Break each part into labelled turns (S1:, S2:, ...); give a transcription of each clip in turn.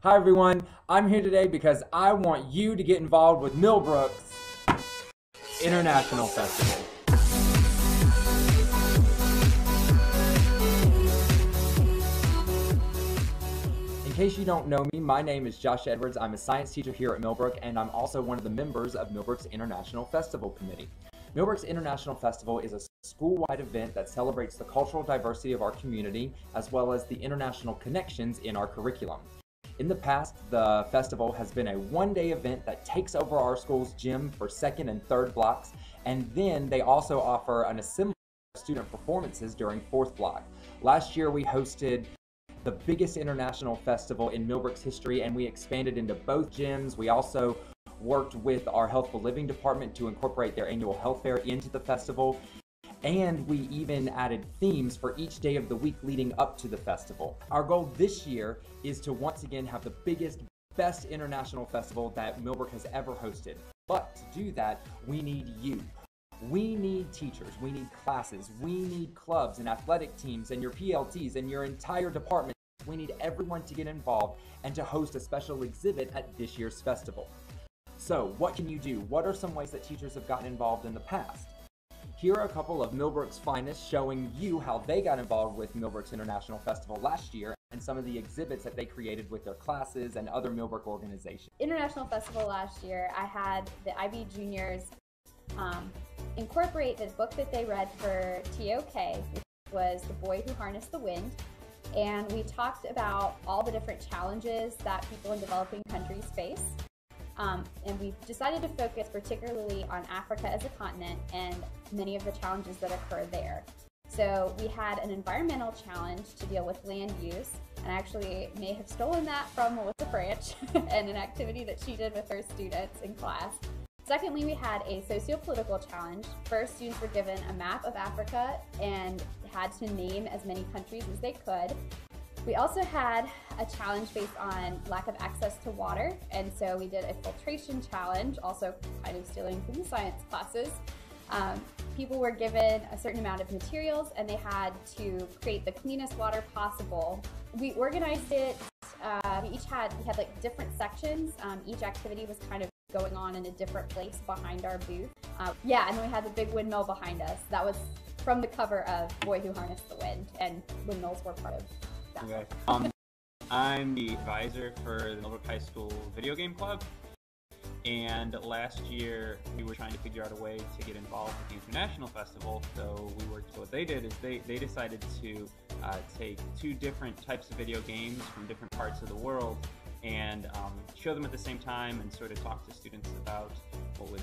S1: Hi everyone, I'm here today because I want you to get involved with Millbrook's International Festival. In case you don't know me, my name is Josh Edwards. I'm a science teacher here at Millbrook, and I'm also one of the members of Millbrook's International Festival Committee. Millbrook's International Festival is a school-wide event that celebrates the cultural diversity of our community, as well as the international connections in our curriculum. In the past, the festival has been a one-day event that takes over our school's gym for second and third blocks, and then they also offer an assembly of student performances during fourth block. Last year, we hosted the biggest international festival in Millbrook's history, and we expanded into both gyms. We also worked with our Healthful Living department to incorporate their annual health fair into the festival, and we even added themes for each day of the week leading up to the festival. Our goal this year is to once again have the biggest, best international festival that Millbrook has ever hosted. But to do that, we need you. We need teachers, we need classes, we need clubs and athletic teams and your PLTs and your entire department. We need everyone to get involved and to host a special exhibit at this year's festival. So what can you do? What are some ways that teachers have gotten involved in the past? Here are a couple of Millbrook's finest showing you how they got involved with Millbrook's International Festival last year and some of the exhibits that they created with their classes and other Millbrook organizations.
S2: International Festival last year, I had the IB juniors incorporate the book that they read for TOK, which was The Boy Who Harnessed the Wind. And we talked about all the different challenges that people in developing countries face. And we decided to focus particularly on Africa as a continent and many of the challenges that occur there. So we had an environmental challenge to deal with land use, and I actually may have stolen that from Melissa Branch and an activity that she did with her students in class. Secondly, we had a socio-political challenge. First, students were given a map of Africa and had to name as many countries as they could. We also had a challenge based on lack of access to water, and so we did a filtration challenge, also kind of stealing from the science classes. People were given a certain amount of materials and they had to create the cleanest water possible. We organized it, we had like different sections. Each activity was kind of going on in a different place behind our booth. Yeah, and then we had the big windmill behind us. That was from the cover of Boy Who Harnessed the Wind, and windmills were part of that.
S3: Okay. I'm the advisor for the Millbrook High School Video Game Club, and last year we were trying to figure out a way to get involved with the International Festival, so what they did is they decided to take two different types of video games from different parts of the world and show them at the same time and sort of talk to students about what was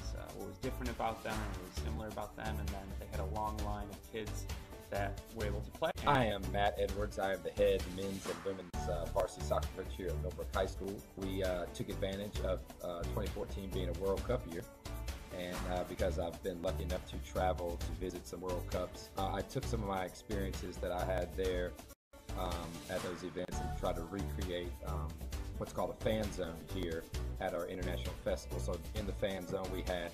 S3: different about them and what was similar about them, and then they had a long line of kids that were able to play.
S4: I am Matt Edwards. I am the head men's and women's varsity soccer coach here at Millbrook High School. We took advantage of 2014 being a World Cup year, and because I've been lucky enough to travel to visit some World Cups, I took some of my experiences that I had there at those events and tried to recreate what's called a fan zone here at our international festival. So in the fan zone, we had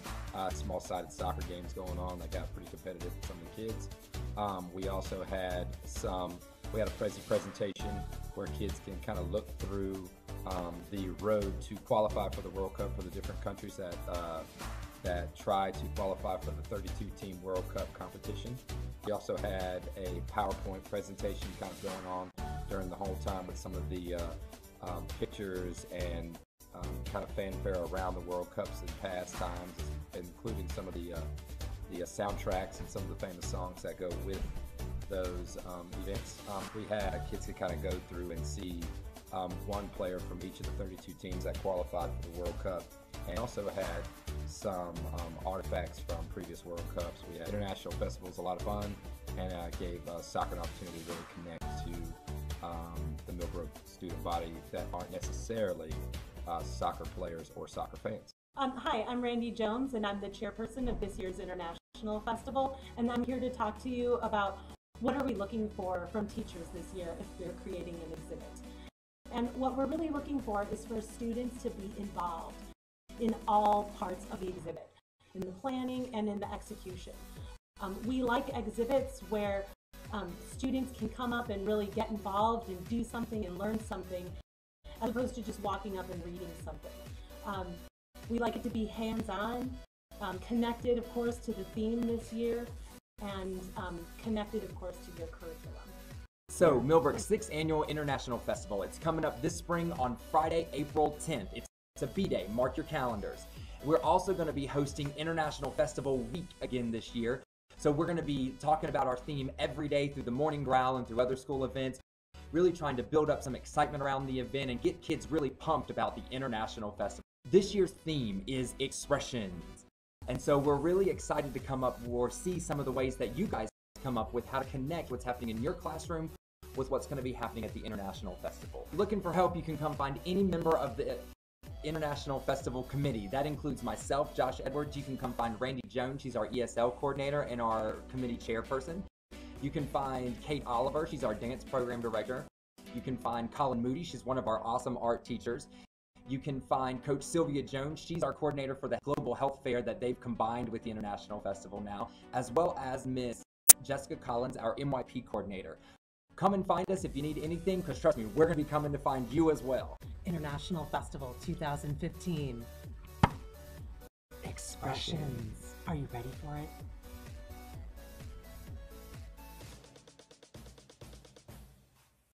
S4: small-sided soccer games going on that got pretty competitive with some of the kids. We also had a presentation where kids can kind of look through the road to qualify for the World Cup for the different countries that try to qualify for the 32-team World Cup competition. We also had a PowerPoint presentation kind of going on during the whole time with some of the pictures and kind of fanfare around the World Cups in past times, including some of the soundtracks and some of the famous songs that go with those events. We had kids to kind of go through and see one player from each of the 32 teams that qualified for the World Cup, and also had some artifacts from previous World Cups. We had international festivals, a lot of fun, and gave soccer an opportunity to really connect to the Millbrook student body that aren't necessarily soccer players or soccer fans.
S5: Hi, I'm Randi Jones, and I'm the chairperson of this year's International Festival, and I'm here to talk to you about what are we looking for from teachers this year if they're creating an exhibit. And what we're really looking for is for students to be involved in all parts of the exhibit, in the planning and in the execution. We like exhibits where students can come up and really get involved and do something and learn something as opposed to just walking up and reading something. We like it to be hands-on, connected, of course, to the theme this year, and connected, of course, to your curriculum.
S1: So, Millbrook's 6th Annual International Festival. It's coming up this spring on Friday, April 10th. It's a B-Day. Mark your calendars. We're also going to be hosting International Festival Week again this year. So we're going to be talking about our theme every day through the morning growl and through other school events, really trying to build up some excitement around the event and get kids really pumped about the International Festival. This year's theme is expressions. And so we're really excited to come up or see some of the ways that you guys come up with how to connect what's happening in your classroom with what's going to be happening at the International Festival. If you're looking for help, you can come find any member of the International Festival Committee. That includes myself, Josh Edwards. You can come find Randi Jones. She's our ESL coordinator and our committee chairperson. You can find Kate Oliver. She's our dance program director. You can find Colin Moody. She's one of our awesome art teachers. You can find Coach Sylvia Jones. She's our coordinator for the Global Health Fair that they've combined with the International Festival now, as well as Miss Jessica Collins, our MYP coordinator. Come and find us if you need anything, because trust me, we're going to be coming to find you as well.
S6: International Festival 2015. Expressions. Are you ready for it?